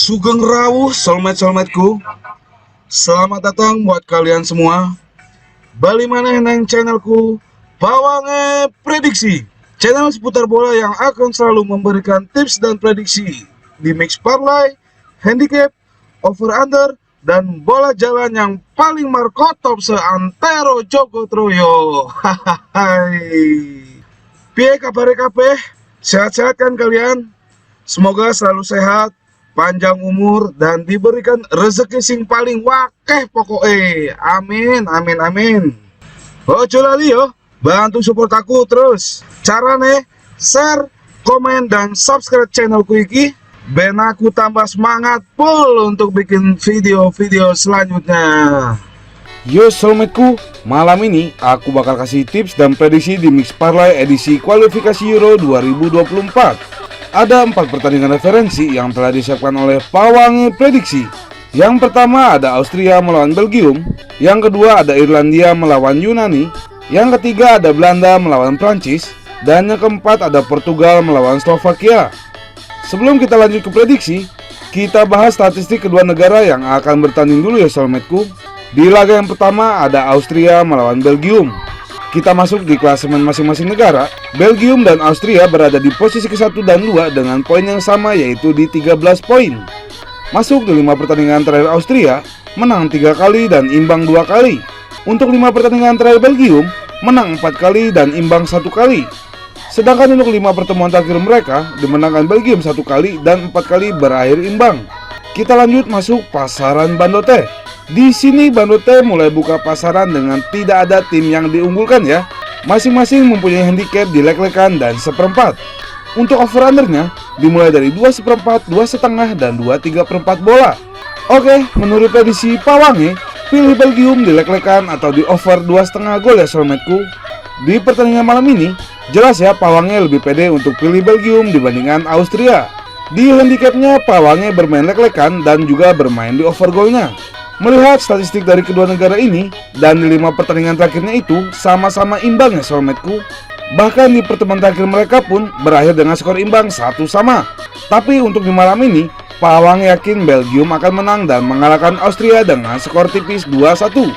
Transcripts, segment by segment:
Sugeng rawuh soulmate-soulmateku. Selamat datang buat kalian semua. Bali maneh neng channelku Pawange Prediksi. Channel seputar bola yang akan selalu memberikan tips dan prediksi di mix parlay, handicap, over under, dan bola jalan yang paling markotop seantero Joko Troyo. Piye kabare kabeh? Sehat-sehat kan kalian? Semoga selalu sehat, panjang umur, dan diberikan rezeki sing paling wakeh pokoknya. Amin, amin, amin. Ojo lali yo, bantu support aku terus. Carane share, komen, dan subscribe channelku iki ben aku tambah semangat full untuk bikin video-video selanjutnya. Yo soulmateku, malam ini aku bakal kasih tips dan prediksi di Mix Parlay edisi kualifikasi Euro 2024. Ada 4 pertandingan referensi yang telah disiapkan oleh Pawange Prediksi. Yang pertama ada Austria melawan Belgium, yang kedua ada Irlandia melawan Yunani, yang ketiga ada Belanda melawan Prancis, dan yang keempat ada Portugal melawan Slovakia. Sebelum kita lanjut ke prediksi, kita bahas statistik kedua negara yang akan bertanding dulu ya soulmateku. Di laga yang pertama ada Austria melawan Belgium. Kita masuk di klasemen masing-masing negara. Belgium dan Austria berada di posisi ke-1 dan 2 dengan poin yang sama, yaitu di 13 poin. Masuk di 5 pertandingan terakhir Austria, menang 3 kali dan imbang 2 kali. Untuk 5 pertandingan terakhir Belgium, menang 4 kali dan imbang 1 kali. Sedangkan untuk 5 pertemuan terakhir mereka, dimenangkan Belgium 1 kali dan 4 kali berakhir imbang. Kita lanjut masuk pasaran Bandote. Di sini Bandote mulai buka pasaran dengan tidak ada tim yang diunggulkan ya. Masing-masing mempunyai handicap di leg-legan dan seperempat. Untuk over-undernya dimulai dari 2/4, 2,5, dan 2/3 bola. Oke, menurut prediksi Pawange, pilih Belgium di leg-legan atau di over 2,5 gol ya soulmateku. Di pertandingan malam ini, jelas ya Pawange lebih pede untuk pilih Belgium dibandingkan Austria. Di handicapnya Pawange bermain leg-legan dan juga bermain di over golnya. Melihat statistik dari kedua negara ini dan di 5 pertandingan terakhirnya itu sama-sama imbang ya soulmateku. Bahkan di pertemuan terakhir mereka pun berakhir dengan skor imbang 1-1. Tapi untuk di malam ini, Pawange yakin Belgium akan menang dan mengalahkan Austria dengan skor tipis 2-1.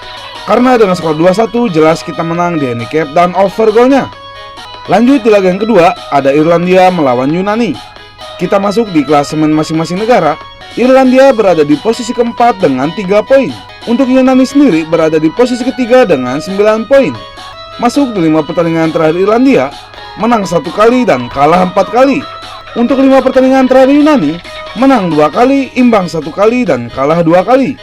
Karena dengan skor 2-1 jelas kita menang di handicap dan over golnya. Lanjut di laga yang kedua, ada Irlandia melawan Yunani. Kita masuk di klasemen masing-masing negara. Irlandia berada di posisi keempat dengan 3 poin. Untuk Yunani sendiri berada di posisi ketiga dengan 9 poin. Masuk di 5 pertandingan terakhir Irlandia, menang 1 kali dan kalah 4 kali. Untuk 5 pertandingan terakhir Yunani, menang 2 kali, imbang 1 kali, dan kalah 2 kali.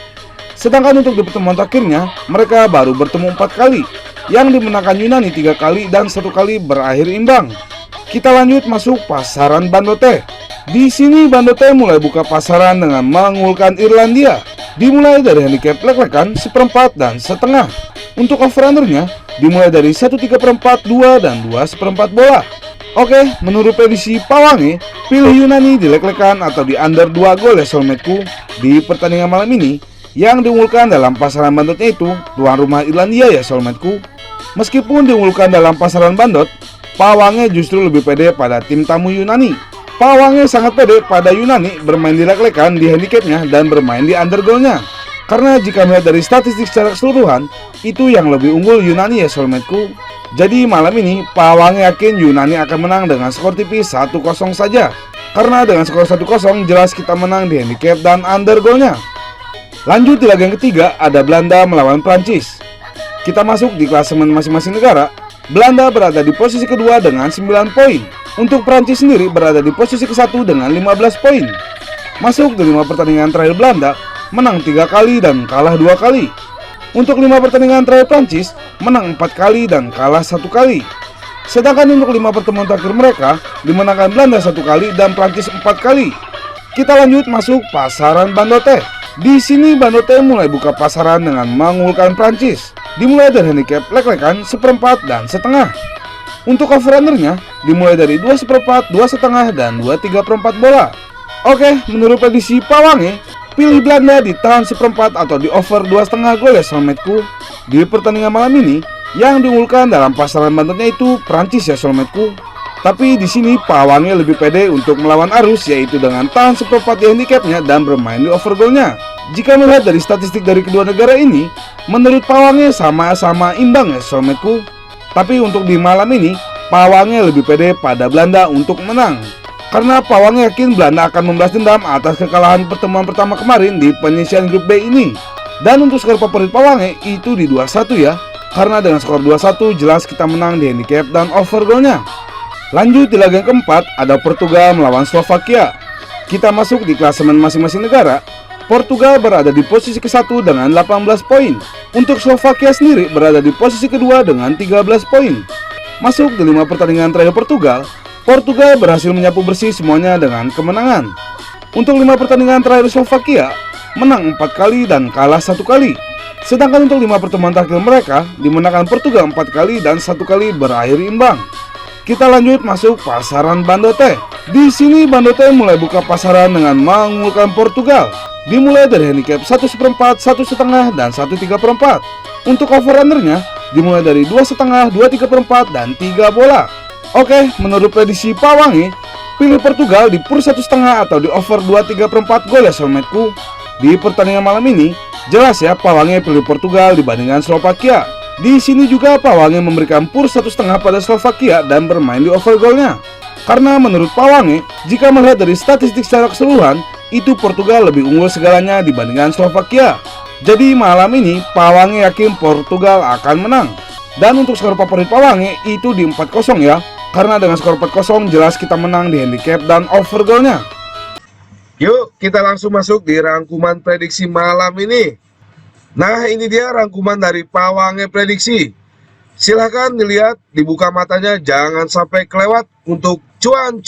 Sedangkan untuk di pertemuan terakhirnya, mereka baru bertemu 4 kali, yang dimenangkan Yunani 3 kali dan 1 kali berakhir imbang. Kita lanjut masuk pasaran Bandote. Di sini Bandote mulai buka pasaran dengan mengunggulkan Irlandia. Dimulai dari handicap leg-legan, seperempat, dan setengah. Untuk over-undernya dimulai dari 1/3, 2, dan 2/4 bola. Oke, menurut prediksi Pawange, pilih Yunani di leg-legan atau di under 2 gol ya soulmateku. Di pertandingan malam ini, yang diunggulkan dalam pasaran Bandotnya itu tuan rumah Irlandia ya soulmateku. Meskipun diunggulkan dalam pasaran Bandot, Pawange justru lebih pede pada tim tamu Yunani. Pawange sangat pede pada Yunani bermain di leg-legan di handicapnya dan bermain di under golnya. Karena jika melihat dari statistik secara keseluruhan, itu yang lebih unggul Yunani ya soulmateku. Jadi malam ini Pawange yakin Yunani akan menang dengan skor tipis 1-0 saja. Karena dengan skor 1-0 jelas kita menang di handicap dan under golnya. Lanjut di laga yang ketiga ada Belanda melawan Prancis. Kita masuk di klasemen masing-masing negara. Belanda berada di posisi kedua dengan 9 poin. Untuk Prancis sendiri berada di posisi ke-1 dengan 15 poin. Masuk di 5 pertandingan terakhir Belanda, menang 3 kali dan kalah 2 kali. Untuk 5 pertandingan terakhir Prancis, menang 4 kali dan kalah 1 kali. Sedangkan untuk 5 pertemuan terakhir mereka, dimenangkan Belanda 1 kali dan Prancis 4 kali. Kita lanjut masuk pasaran Bandote. Di sini Bandote mulai buka pasaran dengan mengunggulkan Prancis. Dimulai dari handicap leg-legan, seperempat, dan setengah. Untuk over-undernya dimulai dari 2/4, 2,5, dan 2/3 bola. Oke, menurut prediksi Pawange, pilih Belanda di tahan seperempat atau di over 2,5 gol ya soulmateku. Di pertandingan malam ini, yang diunggulkan dalam pasaran Bandotnya itu Prancis ya soulmateku. Tapi di sini Pawange lebih pede untuk melawan arus, yaitu dengan tahan seperempat di handicapnya dan bermain di overgoalnya. Jika melihat dari statistik dari kedua negara ini, menurut Pawange sama-sama imbang ya soulmateku. Tapi untuk di malam ini, Pawange lebih pede pada Belanda untuk menang. Karena Pawange yakin Belanda akan membalas dendam atas kekalahan pertemuan pertama kemarin di penyisian grup B ini. Dan untuk skor favorit Pawange itu di 2-1 ya. Karena dengan skor 2-1 jelas kita menang di handicap dan overgoalnya. Lanjut di laga yang keempat, ada Portugal melawan Slovakia. Kita masuk di klasemen masing-masing negara. Portugal berada di posisi ke-1 dengan 18 poin. Untuk Slovakia sendiri berada di posisi kedua dengan 13 poin. Masuk di 5 pertandingan terakhir Portugal, Portugal berhasil menyapu bersih semuanya dengan kemenangan. Untuk 5 pertandingan terakhir Slovakia, menang 4 kali dan kalah 1 kali. Sedangkan untuk 5 pertemuan terakhir mereka, dimenangkan Portugal 4 kali dan 1 kali berakhir imbang. Kita lanjut masuk pasaran Bandote. Di sini Bandote mulai buka pasaran dengan mengunggulkan Portugal. Dimulai dari handicap 1/4, 1/5, dan 1/3/4. Untuk over-undernya, dimulai dari 2/5, 2/3/4, dan 3 bola. Oke, menurut prediksi Pawange, pilih Portugal di pur 1/5 atau di over 2/3/4 gol ya soulmateku. Di pertandingan malam ini, jelas ya Pawange pilih Portugal dibandingkan Slovakia. Di sini juga Pawange memberikan pur 1/5 pada Slovakia dan bermain di over golnya. Karena menurut Pawange, jika melihat dari statistik secara keseluruhan, itu Portugal lebih unggul segalanya dibandingkan Slovakia. Jadi malam ini Pawange yakin Portugal akan menang. Dan untuk skor favorit Pawange itu di 4-0 ya. Karena dengan skor 4-0 jelas kita menang di handicap dan over golnya. Yuk kita langsung masuk di rangkuman prediksi malam ini. Nah ini dia rangkuman dari Pawange prediksi. Silahkan dilihat, dibuka matanya, jangan sampai kelewat untuk cuan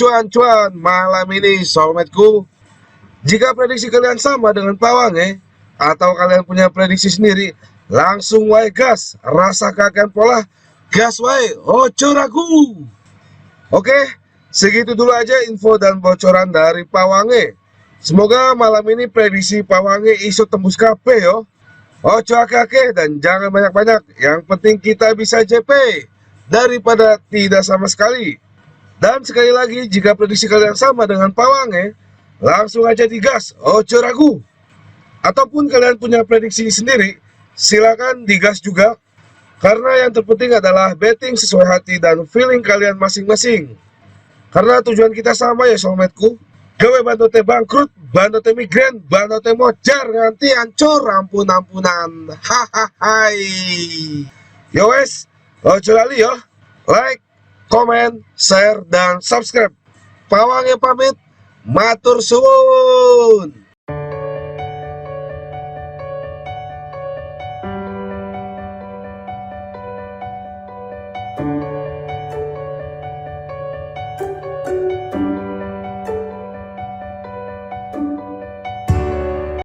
malam ini soulmateku. Jika prediksi kalian sama dengan Pawange atau kalian punya prediksi sendiri, langsung wae gas, rasa kakek pola, gas wae, ojo ragu. Oke, segitu dulu aja info dan bocoran dari Pawange. Semoga malam ini prediksi Pawange iso tembus KP yo. Ojo akeh dan jangan banyak-banyak. Yang penting kita bisa JP daripada tidak sama sekali. Dan sekali lagi, jika prediksi kalian sama dengan Pawange, langsung aja digas, ojo ragu. Ataupun kalian punya prediksi sendiri, silakan digas juga. Karena yang terpenting adalah betting sesuai hati dan feeling kalian masing-masing. Karena tujuan kita sama ya soulmateku. Gawe bandote bangkrut, bandote migran, bandote mojar, nganti hancur, ampun-ampunan. Hahaha. Yo wes, ojo lali yo. Like, komen, share, dan subscribe. Pawange pamit, matur suwun.